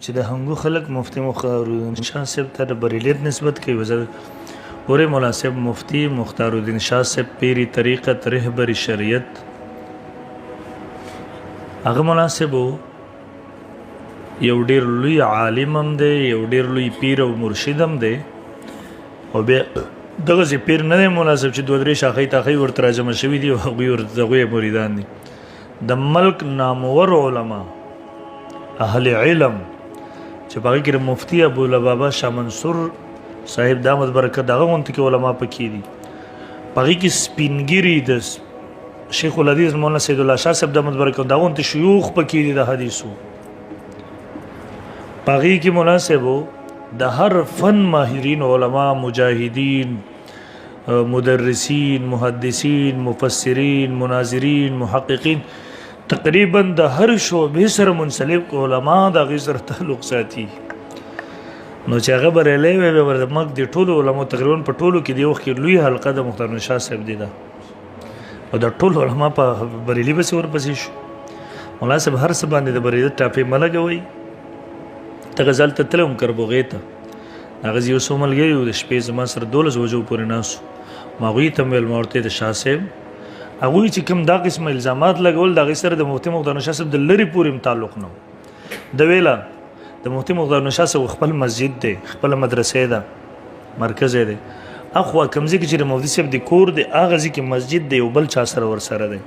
چې د هنګو خلک مفتي مختارالدین شاه صاحب ته د بریلیت نسبت کوي وزر اورې مولا صاحب مفتی مختارالدین شاه صاحب پیری طریقت رهبر شریعت هغه مولا صاحب یو ډیر لوی عالم هم دی یو ډیر لوی پیر او مرشد هم دی او بیا دغه زی پیر نه دی مولا صاحب چې دوه درې شاخې تاخې ورته راجمع شوي دي او هغوی ورته مریدان دي د ملک نامور علما اهل علم چې باقي کې مفتی ابو لبابا شاه منصور صاحب دامت برکت دغه غونډه کې علما پکې دي باقي کې سپینګری د شیخ الحدیث مولانا سید الله شاه صاحب دامت برکت دغه غونډه شيوخ پکې دي د حدیثو باقي کې مولانا صاحب د هر فن ماهرین علما مجاهدین مدرسین محدثین مفسرین مناظرین محققین تقریبا د هر شعبې سره منسلک علما د هغې سره تعلق ساتي نو چې هغه بریلی وی ورته مګ د ټولو علماو تقریبا په ټولو کې د یو وخت کې لوی حلقه د مختارالدین شاه صاحب دی ده او د ټولو علما په بریلي پسې ورپسې شو مولا صاحب هر څه باندې د بریلي ټاپې مه لګوئ ته غزل ته تللی وم کربوغې ته هغه یو څو ملګري وو د شپې زما سره 12 بجو پورې ناست ما هغوی ته مې ویل ما ورته د شاه صاحب هغوی چې کوم دا قسم الزامات لګول د هغې سره د مفتي مختارالدین شاه صاحب د لرې پورې تعلق نه و د ویله د مفتي مختارالدین شاه صاحب خپل مسجد دی خپله مدرسې ده مرکز یې دی اخوا کوم ځای کې چې د مفتي صاحب د کور دی هغه ځای کې مسجد دی یو بل چا سره ورسره دی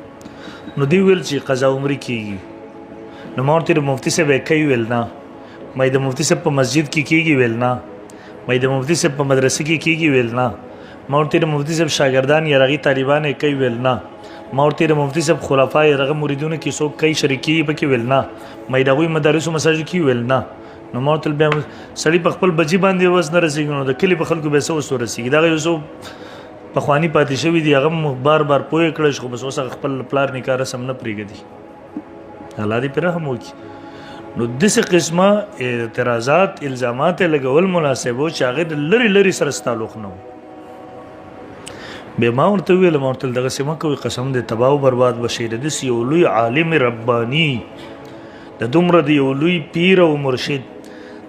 نو دوی ویل چې قضا عمري کېږي نو ما ورته د مفتي صاحب یې کوي ویل نه ما د مفتي صاحب په مسجد کې کېږي ویل نه ما د مفتي صاحب په مدرسه کې کېږي ویل نه ما ورته د مفتي صاحب شاګردان یا هغې طالبان یې کوي ویل نه ما ورته د مفتي صاحب خلفا یې هغه مریدونو کې څوک کوي شریکي پکې ویل نه ما د هغوی مدارسو مساجدو کې ویل نه نو ما ورته بیا سړي په خپل بجې باندې وس نه رسېږي نو د کلي په خلکو بیا څه وس ورسېږي دغه یو څو پخواني پاتې شوي دي هغه بار بار پوه کړی خو بس اوس هغه خپل پلار نکاح رسم نه پرېږدي الله دې پرې رحم وکړي نو داسې قسمه اعتراضات الزامات یې لګول مناسب و چې هغې د لرې لرې سره تعلق نه و بیا ما ورته وویل ما ورته دغسې مه کوئ قسم دې تباه و برباد به شي د داسې یو لوی عالم رباني د دومره د یو لوی پیر او مرشد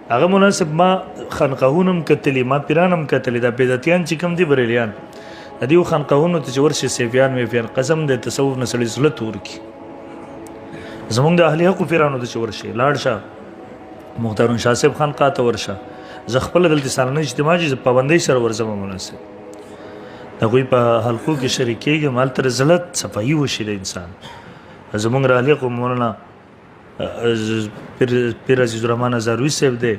هغه مناسب ما خانقاهونه هم کتلي ما پیران هم کتلي دا بدعتیان چې کوم دي بریلیان د دې خانقاهونو ته چې ورشي سیفیان میفیان قسم د تصوف نه سړي زړه تور کړي زمونږ د اهل حقو پیرانو ته چې ورشي لاړ شه مختارالدین شاه صاحب خانقاه ته ورشه زه خپله دلته سالانه اجتماع چې پابندۍ سره ورځم مناسب د هغوی په حلقو کې شریک کېږم هلته د زړه صفایي وشي د انسان زمونږ د اهل حقو مولانا پیر عزیز الرحمن هزاروي صاحب دی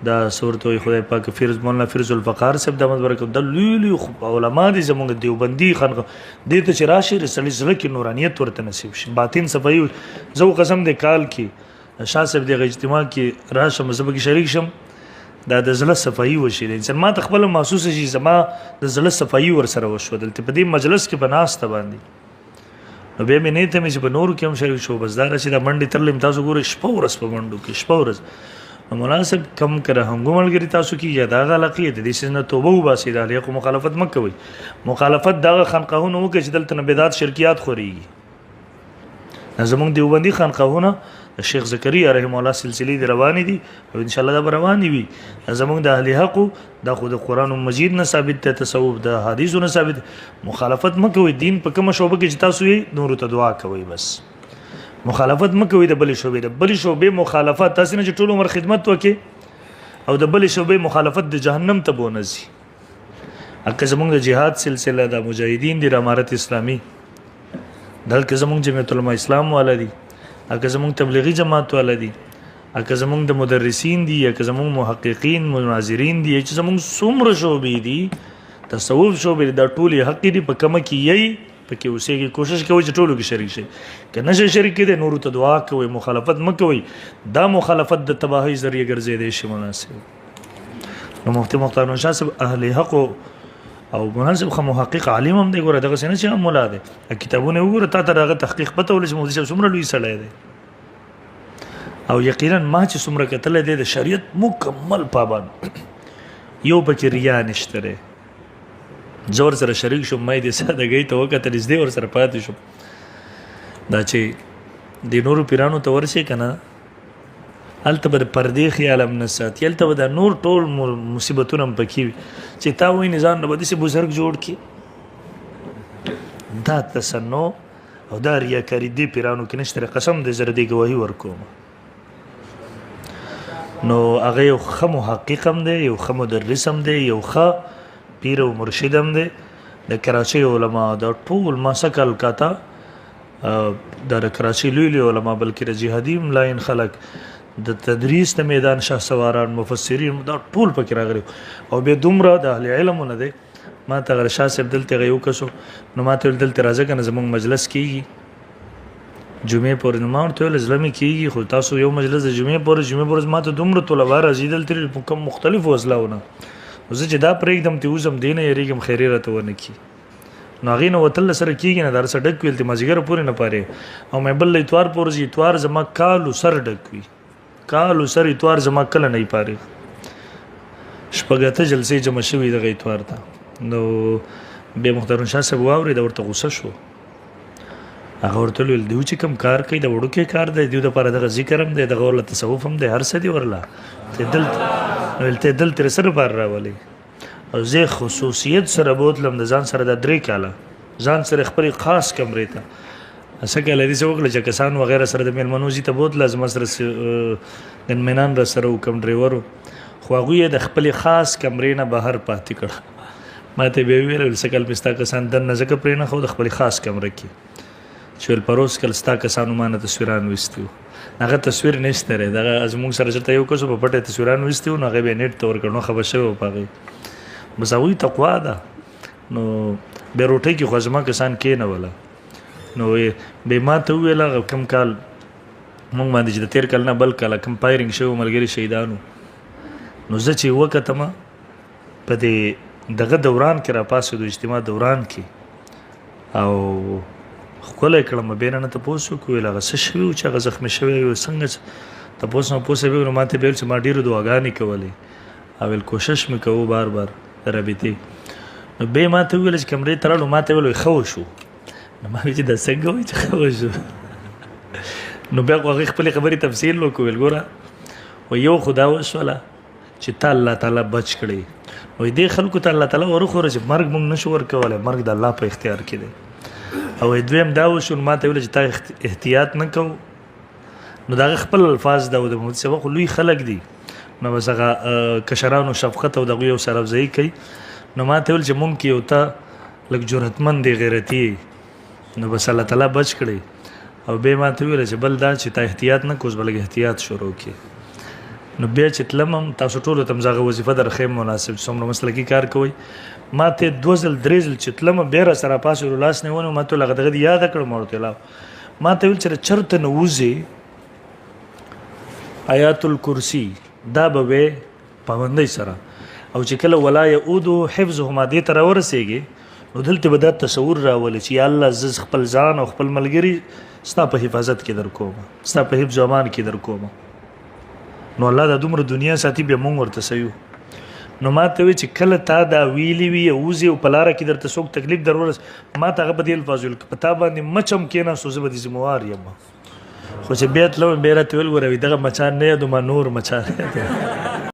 دا صورت وي خدای پاک مولانا فیروز الفقار صاحب دامت برکت د لوی لوی علما دي زمونږ دیوبندي خانقاه دې ته چې راشي د سړي زړه کې نورانیت ورته نصیب شي باطن صفایي زه قسم دی کال کې شاه صاحب دغه اجتماع کې راشم زه پکې شریک شم دا د زړه صفایي وشي د انسان ما ته خپله محسوسه شي زما د زړه صفایي ورسره وشوه دلته په دې مجلس کې په ناسته باندې نو بیا مې نیت مې چې په نورو کې هم شریک شو بس دا راشي دا منډې ترلم تاسو ګورئ شپه ورځ په منډو کې شپه ورځ نو مناسب کم کړه هنګو ملګري تاسو کې یا دغه علاقې د دې څیز نه توبه وباسئ د اهل حقو مخالفت مه کوئ مخالفت دغه خانقاهونه وکړئ چې دلته نه بدعت شرکیات خورېږي زمونږ دیوبندي خانقاهونه د شیخ زکریا رحمه الله سلسلې دي روانې دي او ان شاء الله دا به روانې وي زمونږ د اهل حقو دا خو د قرآن مجید نه ثابت دی تصوف د حدیثو نه ثابت مخالفت مه کوئ دین په کومه شعبه کې چې تاسو یې نورو ته دعا کوئ بس مخالفت مه کوئ د بلې شعبې د بلې شعبې مخالفت تاسې نه چې ټول عمر خدمت وکړي او د بلې شعبې مخالفت د جهنم ته به ونه ځي هکه زمونږ د جهاد سلسله د مجاهدین دي د امارت اسلامي دلته زمونږ جمعیت علما اسلام والا دي اګه زمونږ تبلیغي جماعت والا دي اګه زمونږ د مدرسین دي اګه زمونږ محققین مناظرین دي چې زمونږ څومره شعبې دي تصوف شعبې دا ټولې حق دي په کومه کې یی پکې اوسېږي کوشش کوئ چې ټولو کې شریک شي که نه شي شریک کېدی نورو ته دعا کوئ مخالفت مه کوئ دا مخالفت د تباهۍ ذریعه ګرځېدی شي مناسب نو مفتي مختارالدین شاه صاحب اهل حقو او مناسب خو محقق عالم هم دی ګوره دغسې نه چې مولا دی کتابونه وګوره تا ته د هغه تحقیق پته ولې چې مفتي صاحب څومره لوی سړی دی او یقینا ما چې څومره کتلی دی د شریعت مکمل پابند یو پکې ریا نشته دی زه ورسره شریک شوم ما یې د سادګۍ ته وکتل زدې ورسره پاتې شوم دا چې د نورو پیرانو ته ورشي که نه هلته به د پردې خیال هم نه ساتي هلته به دا نور ټول مصیبتونه هم پکې وي چې تا وایي ځان نه به داسې بزرګ جوړ کړي دا تصنع او دا ریاکاري دې پیرانو کې نشته قسم دې زه د دې ګواهي ورکوم نو هغه یو ښه محقق هم دی یو ښه مدرس هم دی یو ښه پیر او مرشد هم دی د کراچۍ علما دا ټول ما سکل کاته د کراچۍ لوی لوی علما بلکې د جهادي ملاین خلک د تدریس د میدان شاه سواران مفسرین دا ټول پکې راغلي او بیا دومره د اهل علمونه دی ما ته غره شاه صاحب دلته یو کسو نو ما ته دلته راځه کنه زمونږ مجلس کیږي جمعې پورې نو ما ورته ویل زلمي کیږي خو تاسو یو مجلس د جمعې پورې ما ته دومره طلبا راځي دلته کوم مختلفو وسلاونه زه چې دا پرېږدم ته اوسم دی نه یېرېږم خیرې راته ونه کي نو هغې نه وتل سره کېږي نه در سره ډک ویل ته مازدیګره پورې نه پارې او مې بل اتوار پورې چې اتوار زما کالو سر ډک وي کالو سر اتوار زما کله نه پارې شپږ اته جلسې جمع شوي دغه اتوار ته نو بیا محترم شاه صاحب واورېد ورته غوسه شو هغه ورته ویل دیو چې کوم کار کوي د وړوکی کار دی دیو دپاره دغه ذکر هم دی دغه ورله تصوف هم دی هر څه دی ورله ته دلته سره بار راولي او زه خصوصیت سره بوتلم د ځان سره د 3 کاله ځان سره خپل خاص کمرې ته اسکه لدی څه وکړه چې کسان وغیرہ سره د میلمنو زی ته بوتل لازم سره ګنمنان را سره وکم ډرایورو خو هغه د خپل خاص کمرې نه بهر پاتې کړ ما ته به ویل سکل پستا کسان د نزدک پرې نه خو د خپل خاص کمرې کې چول پروس کل ستا کسانو مانه تصویران وستیو هغه تصویر نشته لري دا زموږ سره چې یو کس په پټه تصویران وستیو نو هغه به نیټ تور کړو خبر شوی پاغي مساوي تقوا ده نو به روټي کې خزمه کسان کې نه ولا نو به ما ته ویل کم کال مونږ باندې چې تیر کال نه بل کال کمپایرینګ شو ملګری شهیدانو نو زه چې وکته ما په دې دغه دوران کې را پاسو د اجتماع دوران کې او خپل کلمه بینه ته پوسو کوی لغه څه شوی چې هغه زخمی شوی څنګه ته پوسو به نو ماته بیل چې ما ډیرو دعاګانې کولې او کوشش مې کوو بار بار رابطه نو به ماته ویل چې کمرې ترلو ماته ویل خو شو نو ما چې د څنګه وای چې خو شو نو بیا هغه خپل خبري تفصیل وکول ګوره و یو خدا وسوله چې الله تعالی بچ کړي وې دې خلکو ته الله تعالی ورخوره چې مرګ مونږ نشو ورکوله مرګ د الله په اختیار کې دی او دویم دا وشو ماته ویل چې تا احتیاط نه کو نو دا خپل الفاظ دا د محمد سبق لوی خلق دي نو بس هغه کشرانو شفقت او دغه یو سره ځای کوي نو ماته ویل چې مونږ کې یو تا لږ جرأتمند دی غیرتی نو بس الله تعالی بچ کړي او به ماته ویل چې بل دا چې تا احتیاط نه کوس بلکې احتیاط شروع کړي نو بیا چې تلم تاسو ټول ته مزغه وظیفه در خیم مناسب څومره مسلکی کار کوي ماته 2 چې تلم بیر سره پاسو لاس نه ونه ماته لغه یاد کړم ورته لا ماته ویل چې چرته نوځي آیات الکرسی دا به پابندۍ سره او چې کله ولا يعود حفظهما دې تر ورسېږي نو دلته به دا تصور راولي چې الله عز خپل ځان او خپل ملګری ستا په حفاظت کې در کوم ستا په حفظ امان کې در کوم نو الله د دومره دنیا ساتي به مونږ ورته سيو نو ما ته وی چې کله تا دا ویلی وی اوزي او پلاره کې درته څوک تکلیف درورس ما ته په دې الفاظ پتا باندې مچم کېنا سوزه به دي زموار یم خو چې بیت لو بیرته ویل وروي دغه مچان نه یادو ما نور مچان